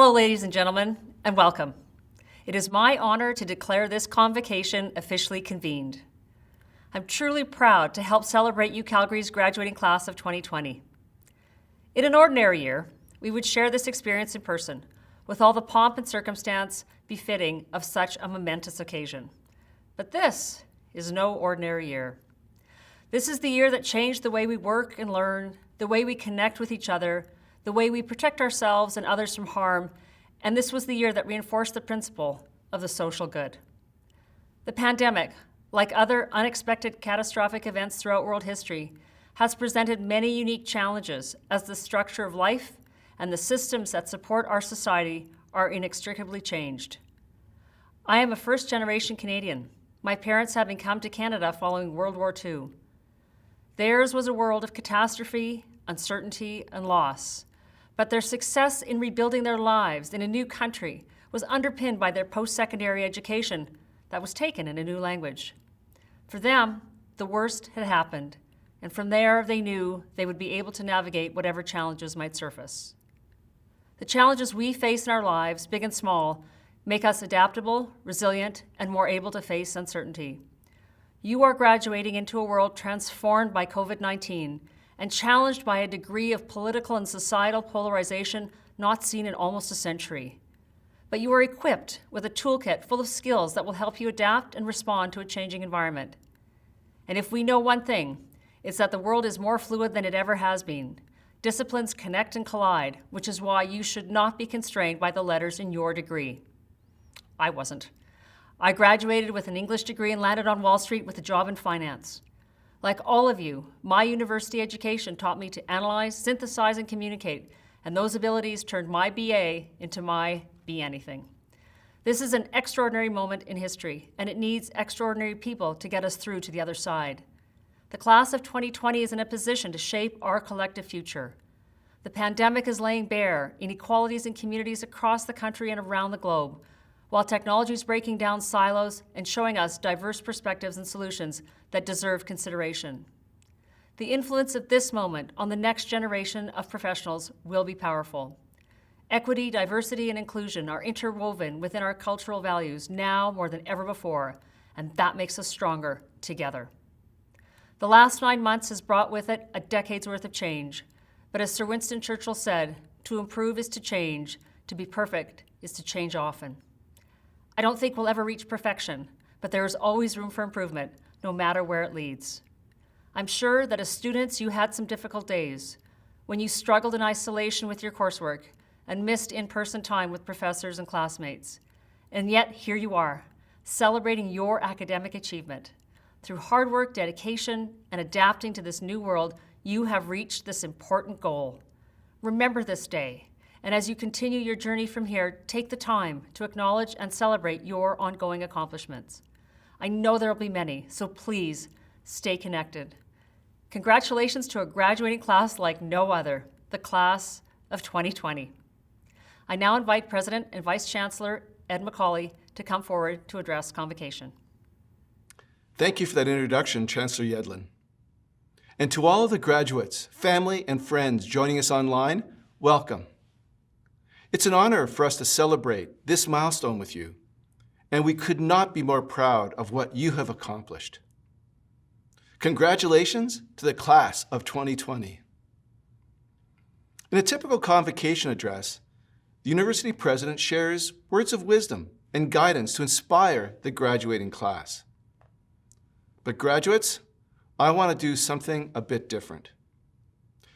Hello, ladies and gentlemen, and welcome. It is my honor to declare this convocation officially convened. I'm truly proud to help celebrate UCalgary's graduating class of 2020. In an ordinary year, we would share this experience in person, with all the pomp and circumstance befitting of such a momentous occasion. But this is no ordinary year. This is the year that changed the way we work and learn, the way we connect with each other, the way we protect ourselves and others from harm, and this was the year that reinforced the principle of the social good. The pandemic, like other unexpected catastrophic events throughout world history, has presented many unique challenges as the structure of life and the systems that support our society are inextricably changed. I am a first-generation Canadian, my parents having come to Canada following World War II. Theirs was a world of catastrophe, uncertainty, and loss, but their success in rebuilding their lives in a new country was underpinned by their post-secondary education that was taken in a new language. For them, the worst had happened, and from there they knew they would be able to navigate whatever challenges might surface. The challenges we face in our lives, big and small, make us adaptable, resilient, and more able to face uncertainty. You are graduating into a world transformed by COVID-19 and challenged by a degree of political and societal polarization not seen in almost a century. But you are equipped with a toolkit full of skills that will help you adapt and respond to a changing environment. And if we know one thing, it's that the world is more fluid than it ever has been. Disciplines connect and collide, which is why you should not be constrained by the letters in your degree. I wasn't. I graduated with an English degree and landed on Wall Street with a job in finance. Like all of you, my university education taught me to analyze, synthesize, and communicate, and those abilities turned my BA into my Be Anything. This is an extraordinary moment in history, and it needs extraordinary people to get us through to the other side. The class of 2020 is in a position to shape our collective future. The pandemic is laying bare inequalities in communities across the country and around the globe, while technology is breaking down silos and showing us diverse perspectives and solutions that deserve consideration. The influence of this moment on the next generation of professionals will be powerful. Equity, diversity, and inclusion are interwoven within our cultural values now more than ever before, and that makes us stronger together. The last 9 months has brought with it a decade's worth of change, but as Sir Winston Churchill said, to improve is to change, to be perfect is to change often. I don't think we'll ever reach perfection, but there is always room for improvement, no matter where it leads. I'm sure that as students, you had some difficult days when you struggled in isolation with your coursework and missed in-person time with professors and classmates. And yet, here you are, celebrating your academic achievement. Through hard work, dedication, and adapting to this new world, you have reached this important goal. Remember this day. And as you continue your journey from here, take the time to acknowledge and celebrate your ongoing accomplishments. I know there will be many, so please stay connected. Congratulations to a graduating class like no other, the class of 2020. I now invite President and Vice Chancellor Ed McCauley to come forward to address convocation. Thank you for that introduction, Chancellor Yedlin. And to all of the graduates, family, and friends joining us online, welcome. It's an honor for us to celebrate this milestone with you, and we could not be more proud of what you have accomplished. Congratulations to the class of 2020. In a typical convocation address, the university president shares words of wisdom and guidance to inspire the graduating class. But graduates, I want to do something a bit different.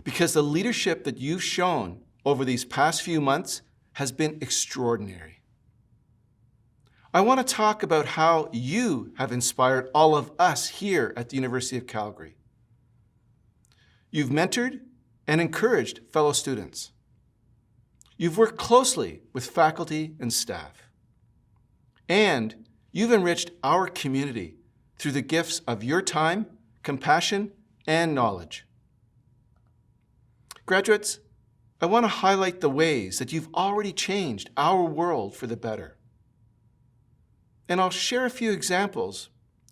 Because the leadership that you've shown over these past few months has been extraordinary. I want to talk about how you have inspired all of us here at the University of Calgary. You've mentored and encouraged fellow students. You've worked closely with faculty and staff. And you've enriched our community through the gifts of your time, compassion, and knowledge. Graduates, I want to highlight the ways that you've already changed our world for the better. And I'll share a few examples,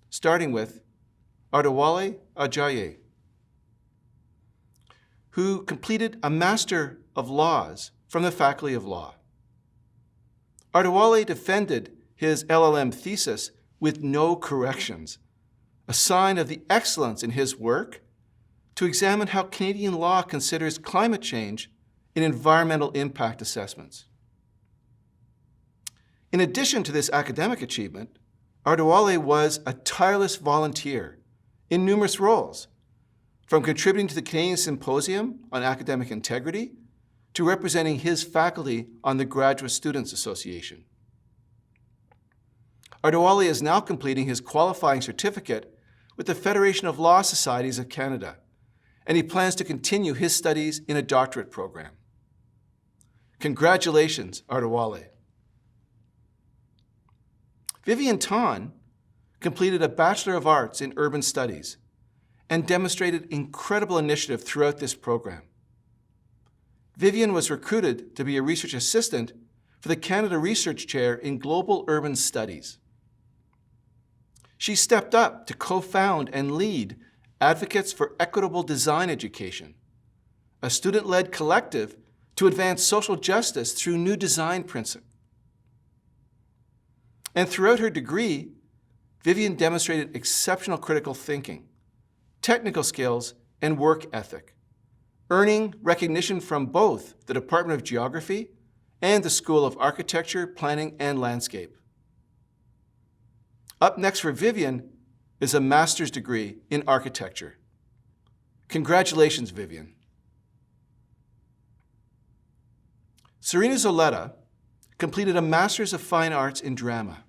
starting with Adewale Ajayi, who completed a Master of Laws from the Faculty of Law. Adewale defended his LLM thesis with no corrections, a sign of the excellence in his work to examine how Canadian law considers climate change in environmental impact assessments. In addition to this academic achievement, Adewale was a tireless volunteer in numerous roles, from contributing to the Canadian Symposium on Academic Integrity to representing his faculty on the Graduate Students Association. Adewale is now completing his qualifying certificate with the Federation of Law Societies of Canada, and he plans to continue his studies in a doctorate program. Congratulations, Ardawale. Vivian Tan completed a Bachelor of Arts in Urban Studies and demonstrated incredible initiative throughout this program. Vivian was recruited to be a research assistant for the Canada Research Chair in Global Urban Studies. She stepped up to co-found and lead Advocates for Equitable Design Education, a student-led collective to advance social justice through new design principles. And throughout her degree, Vivian demonstrated exceptional critical thinking, technical skills, and work ethic, earning recognition from both the Department of Geography and the School of Architecture, Planning, and Landscape. Up next for Vivian is a master's degree in architecture. Congratulations, Vivian. Serena Zoletta completed a Master's of Fine Arts in Drama.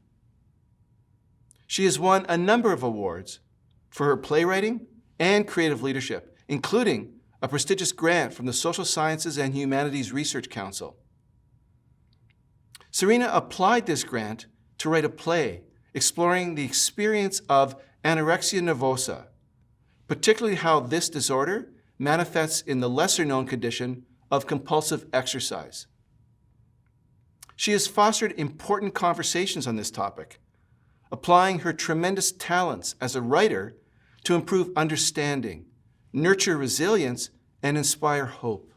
She has won a number of awards for her playwriting and creative leadership, including a prestigious grant from the Social Sciences and Humanities Research Council. Serena applied this grant to write a play exploring the experience of anorexia nervosa, particularly how this disorder manifests in the lesser-known condition of compulsive exercise. She has fostered important conversations on this topic, applying her tremendous talents as a writer to improve understanding, nurture resilience, and inspire hope.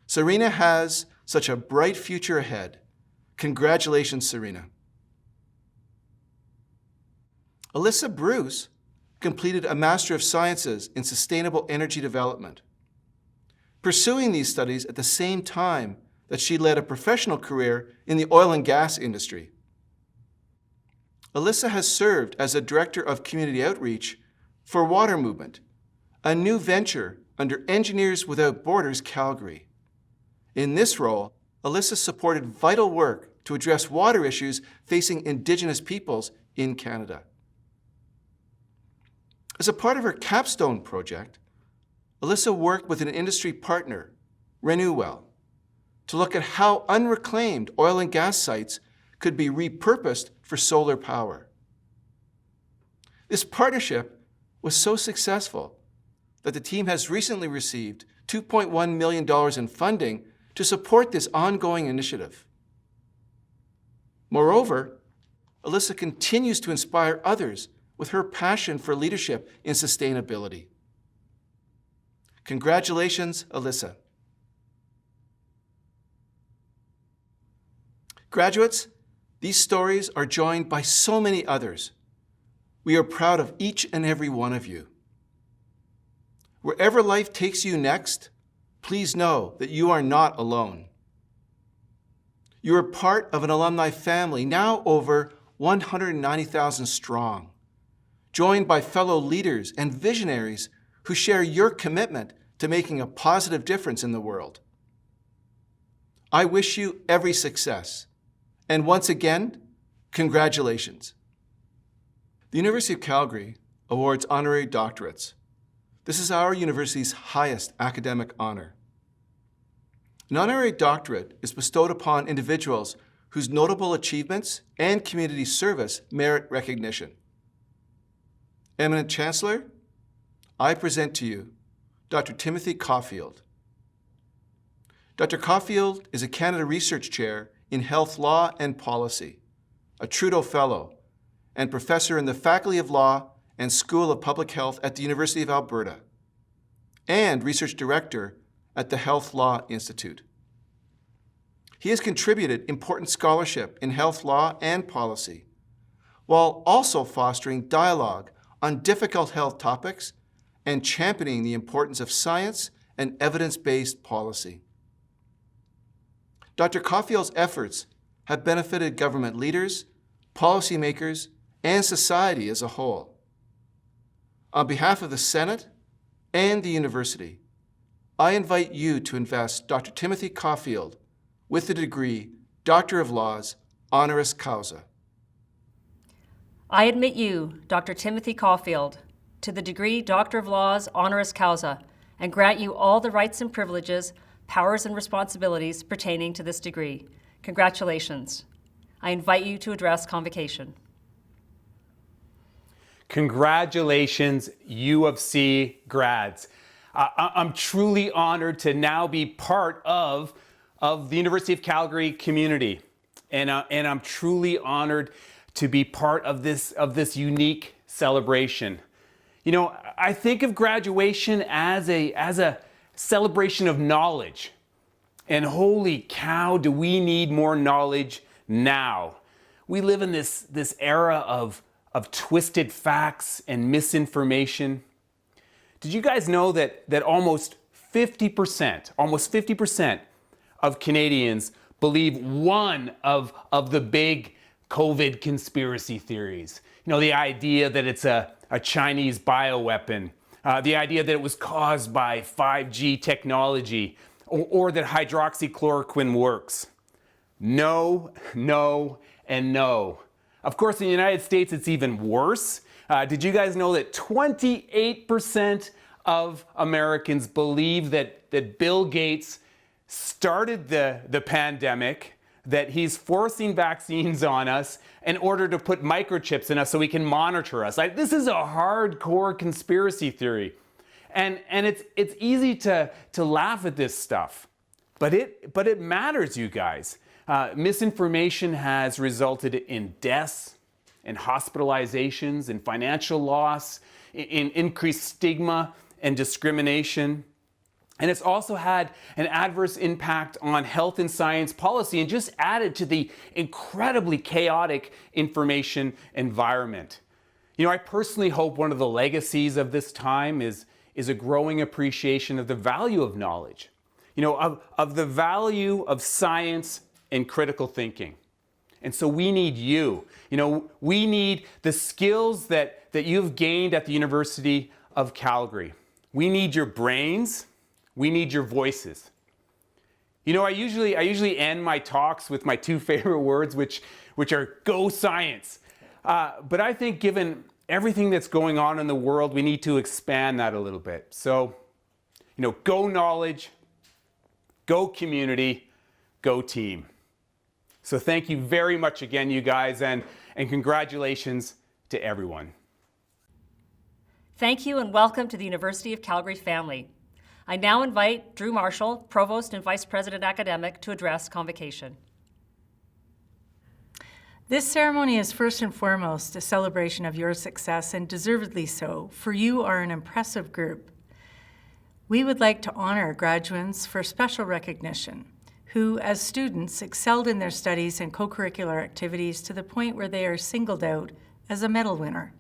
Serena has such a bright future ahead. Congratulations, Serena. Alyssa Bruce completed a Master of Sciences in Sustainable Energy Development, pursuing these studies at the same time that she led a professional career in the oil and gas industry. Alyssa has served as a Director of Community Outreach for Water Movement, a new venture under Engineers Without Borders Calgary. In this role, Alyssa supported vital work to address water issues facing Indigenous peoples in Canada. As a part of her capstone project, Alyssa worked with an industry partner, Renewwell, to look at how unreclaimed oil and gas sites could be repurposed for solar power. This partnership was so successful that the team has recently received $2.1 million in funding to support this ongoing initiative. Moreover, Alyssa continues to inspire others with her passion for leadership in sustainability. Congratulations, Alyssa. Graduates, these stories are joined by so many others. We are proud of each and every one of you. Wherever life takes you next, please know that you are not alone. You are part of an alumni family now over 190,000 strong, joined by fellow leaders and visionaries who share your commitment to making a positive difference in the world. I wish you every success. And once again, congratulations. The University of Calgary awards honorary doctorates. This is our university's highest academic honor. An honorary doctorate is bestowed upon individuals whose notable achievements and community service merit recognition. Eminent Chancellor, I present to you Dr. Timothy Caufield. Dr. Caufield is a Canada Research Chair in Health Law and Policy, a Trudeau Fellow, and Professor in the Faculty of Law and School of Public Health at the University of Alberta, and Research Director at the Health Law Institute. He has contributed important scholarship in health law and policy, while also fostering dialogue on difficult health topics and championing the importance of science and evidence-based policy. Dr. Caufield's efforts have benefited government leaders, policymakers, and society as a whole. On behalf of the Senate and the university, I invite you to invest Dr. Timothy Caufield with the degree Doctor of Laws, honoris causa. I admit you, Dr. Timothy Caufield, to the degree Doctor of Laws, honoris causa, and grant you all the rights and privileges powers and responsibilities pertaining to this degree. Congratulations. I invite you to address convocation. Congratulations, U of C grads. I'm truly honored to now be part of the University of Calgary community. And I'm truly honored to be part of this unique celebration. You know, I think of graduation as a celebration of knowledge. And holy cow, do we need more knowledge now. We live in this era of twisted facts and misinformation. Did you guys know that almost 50% of Canadians believe one of the big COVID conspiracy theories? You know, the idea that it's a Chinese bioweapon, the idea that it was caused by 5G technology, or that hydroxychloroquine works. No, no, and no. Of course, in the United States, it's even worse. Did you guys know that 28% of Americans believe that Bill Gates started the pandemic, that he's forcing vaccines on us in order to put microchips in us so he can monitor us? Like, this is a hardcore conspiracy theory. And it's easy to laugh at this stuff, but it matters, you guys. Misinformation has resulted in deaths, in hospitalizations, in financial loss, in increased stigma and discrimination. And it's also had an adverse impact on health and science policy and just added to the incredibly chaotic information environment. You know, I personally hope one of the legacies of this time is a growing appreciation of the value of knowledge, you know, of the value of science and critical thinking. And so we need you. You know, we need the skills that you've gained at the University of Calgary. We need your brains. We need your voices. You know, I usually end my talks with my two favorite words, which are go science. But I think given everything that's going on in the world, we need to expand that a little bit. So, you know, go knowledge, go community, go team. So thank you very much again, you guys, and congratulations to everyone. Thank you and welcome to the University of Calgary family. I now invite Drew Marshall, Provost and Vice President Academic, to address convocation. This ceremony is first and foremost a celebration of your success, and deservedly so, for you are an impressive group. We would like to honor graduates for special recognition, who, as students, excelled in their studies and co-curricular activities to the point where they are singled out as a medal winner.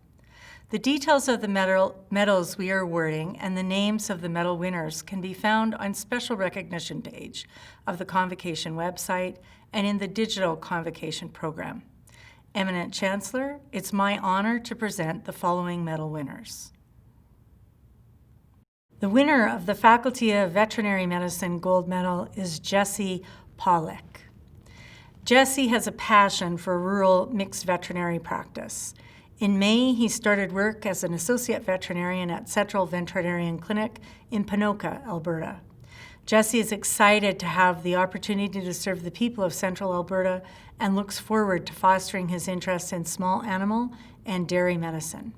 The details of the medals we are awarding and the names of the medal winners can be found on special recognition page of the Convocation website and in the digital Convocation program. Eminent Chancellor, it's my honor to present the following medal winners. The winner of the Faculty of Veterinary Medicine Gold Medal is Jesse Pollack. Jesse has a passion for rural mixed veterinary practice. In May, he started work as an associate veterinarian at Central Veterinarian Clinic in Ponoka, Alberta. Jesse is excited to have the opportunity to serve the people of Central Alberta and looks forward to fostering his interest in small animal and dairy medicine.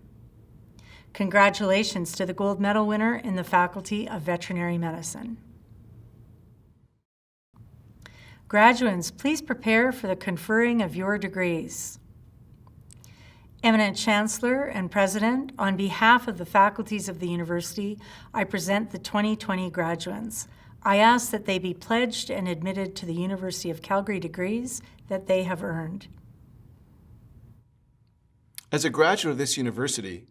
Congratulations to the gold medal winner in the Faculty of Veterinary Medicine. Graduates, please prepare for the conferring of your degrees. Eminent Chancellor and President, on behalf of the faculties of the University, I present the 2020 graduates. I ask that they be pledged and admitted to the University of Calgary degrees that they have earned. As a graduate of this university,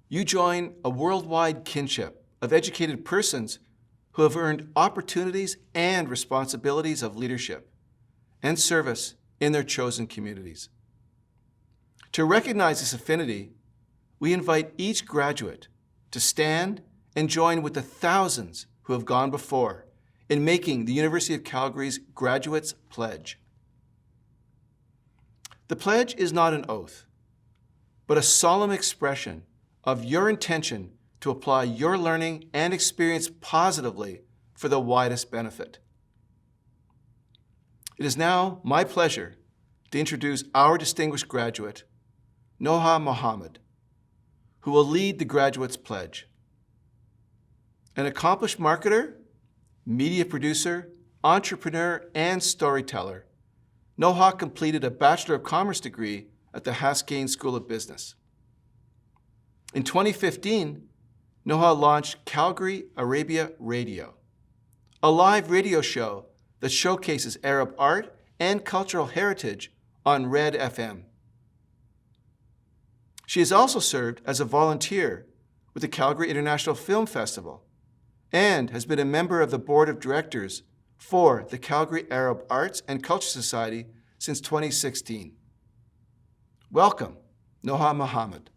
you join a worldwide kinship of educated persons who have earned opportunities and responsibilities of leadership and service in their chosen communities. To recognize this affinity, we invite each graduate to stand and join with the thousands who have gone before in making the University of Calgary's Graduates Pledge. The pledge is not an oath, but a solemn expression of your intention to apply your learning and experience positively for the widest benefit. It is now my pleasure to introduce our distinguished graduate, Noha Mohammed, who will lead the graduate's pledge. An accomplished marketer, media producer, entrepreneur, and storyteller, Noha completed a Bachelor of Commerce degree at the Haskayne School of Business. In 2015, Noha launched Calgary Arabia Radio, a live radio show that showcases Arab art and cultural heritage on Red FM. She has also served as a volunteer with the Calgary International Film Festival and has been a member of the board of directors for the Calgary Arab Arts and Culture Society since 2016. Welcome, Noha Mohammed.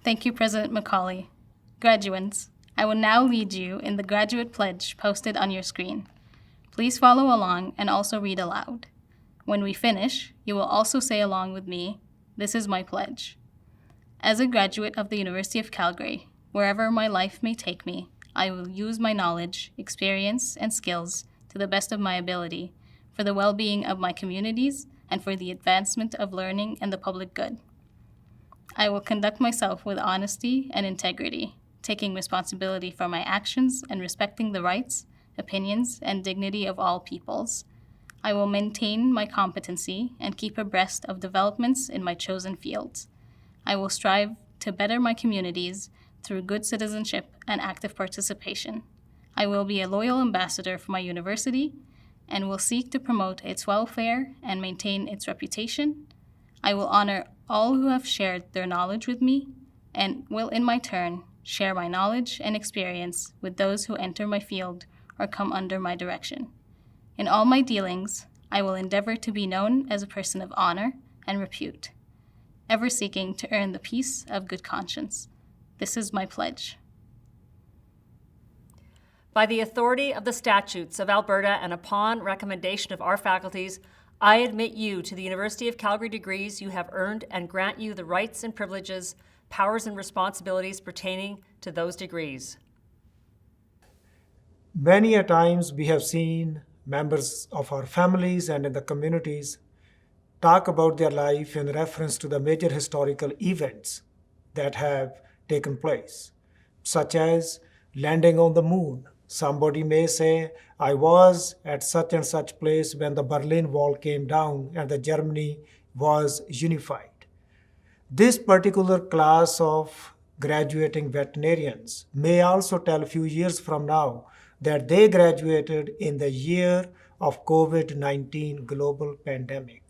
Thank you, President Macaulay. Graduates, I will now lead you in the graduate pledge posted on your screen. Please follow along and also read aloud. When we finish, you will also say along with me, "This is my pledge." As a graduate of the University of Calgary, wherever my life may take me, I will use my knowledge, experience, and skills to the best of my ability for the well-being of my communities and for the advancement of learning and the public good. I will conduct myself with honesty and integrity, taking responsibility for my actions and respecting the rights, opinions, and dignity of all peoples. I will maintain my competency and keep abreast of developments in my chosen fields. I will strive to better my communities through good citizenship and active participation. I will be a loyal ambassador for my university and will seek to promote its welfare and maintain its reputation. I will honor all who have shared their knowledge with me and will, in my turn, share my knowledge and experience with those who enter my field or come under my direction. In all my dealings, I will endeavor to be known as a person of honor and repute, ever seeking to earn the peace of good conscience. This is my pledge. By the authority of the statutes of Alberta and upon recommendation of our faculties, I admit you to the University of Calgary degrees you have earned and grant you the rights and privileges, powers and responsibilities pertaining to those degrees. Many a times we have seen members of our families and in the communities talk about their life in reference to the major historical events that have taken place, such as landing on the moon. Somebody may say, I was at such and such place when the Berlin Wall came down and the Germany was unified. This particular class of graduating veterinarians may also tell a few years from now that they graduated in the year of COVID-19 global pandemic.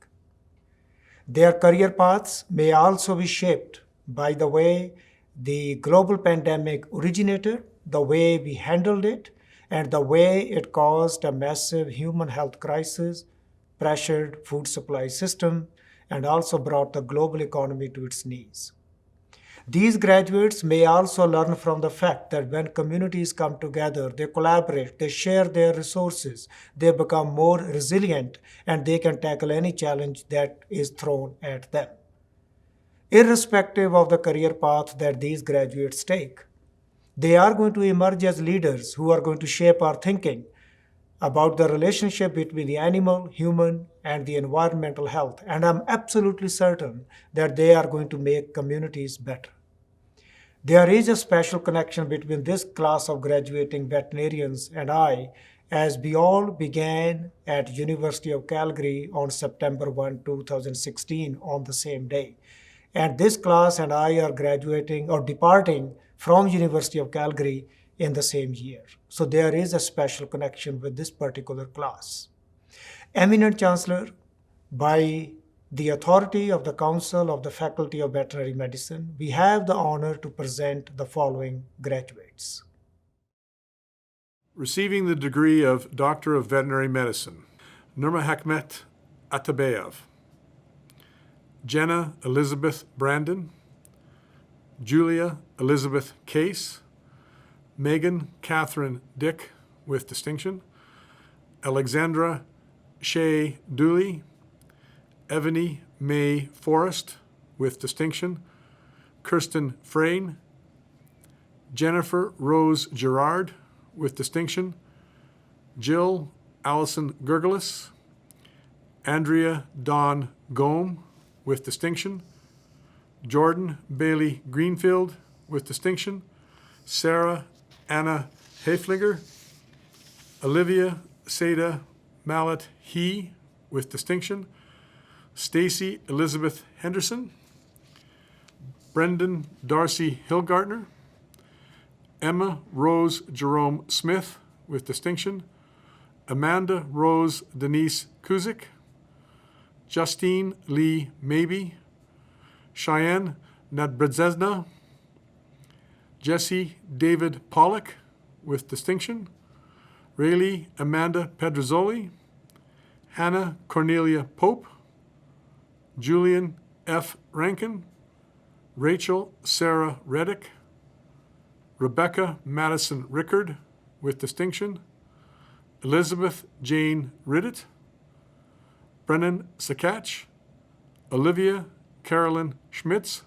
Their career paths may also be shaped by the way the global pandemic originated, the way we handled it, and the way it caused a massive human health crisis, pressured food supply system, and also brought the global economy to its knees. These graduates may also learn from the fact that when communities come together, they collaborate, they share their resources, they become more resilient, and they can tackle any challenge that is thrown at them. Irrespective of the career path that these graduates take, they are going to emerge as leaders who are going to shape our thinking about the relationship between the animal, human, and the environmental health. And I'm absolutely certain that they are going to make communities better. There is a special connection between this class of graduating veterinarians and I, as we all began at University of Calgary on September 1, 2016 on the same day. And this class and I are graduating or departing from University of Calgary in the same year. So there is a special connection with this particular class. Eminent Chancellor, by the authority of the Council of the Faculty of Veterinary Medicine, we have the honor to present the following graduates. Receiving the degree of Doctor of Veterinary Medicine, Nurmahakmet Atabeyev, Jenna Elizabeth Brandon, Julia Elizabeth Case, Megan Catherine Dick with distinction, Alexandra Shea Dooley, Evany May Forrest with distinction, Kirsten Frayne, Jennifer Rose Gerard with distinction. Jill Allison Gergelis. Andrea Dawn Gome, with distinction. Jordan Bailey Greenfield, with distinction. Sarah Anna Haflinger. Olivia Seda Mallet He, with distinction. Stacy Elizabeth Henderson. Brendan Darcy Hillgartner. Emma Rose Jerome Smith, with distinction. Amanda Rose Denise Kuzik. Justine Lee Maybe. Cheyenne Nadbredzezna. Jesse David Pollock, with distinction. Rayleigh Amanda Pedrozzoli. Hannah Cornelia Pope. Julian F. Rankin. Rachel Sarah Reddick. Rebecca Madison Rickard, with distinction. Elizabeth Jane Riddett. Brennan Sakach. Olivia Carolyn Schmitz.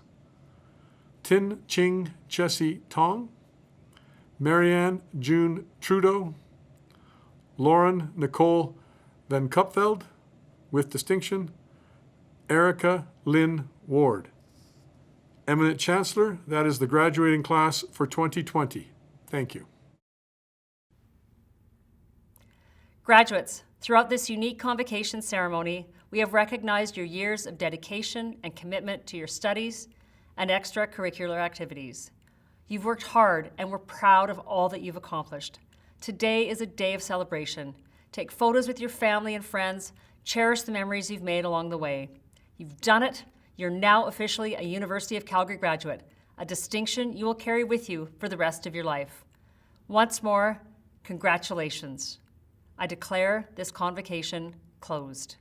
Tin Ching Chessie Tong. Marianne June Trudeau. Lauren Nicole Van Kupveld, with distinction. Erica Lynn Ward. Eminent Chancellor, that is the graduating class for 2020. Thank you. Graduates, throughout this unique convocation ceremony, we have recognized your years of dedication and commitment to your studies and extracurricular activities. You've worked hard and we're proud of all that you've accomplished. Today is a day of celebration. Take photos with your family and friends. Cherish the memories you've made along the way. You've done it. You're now officially a University of Calgary graduate, a distinction you will carry with you for the rest of your life. Once more, congratulations. I declare this convocation closed.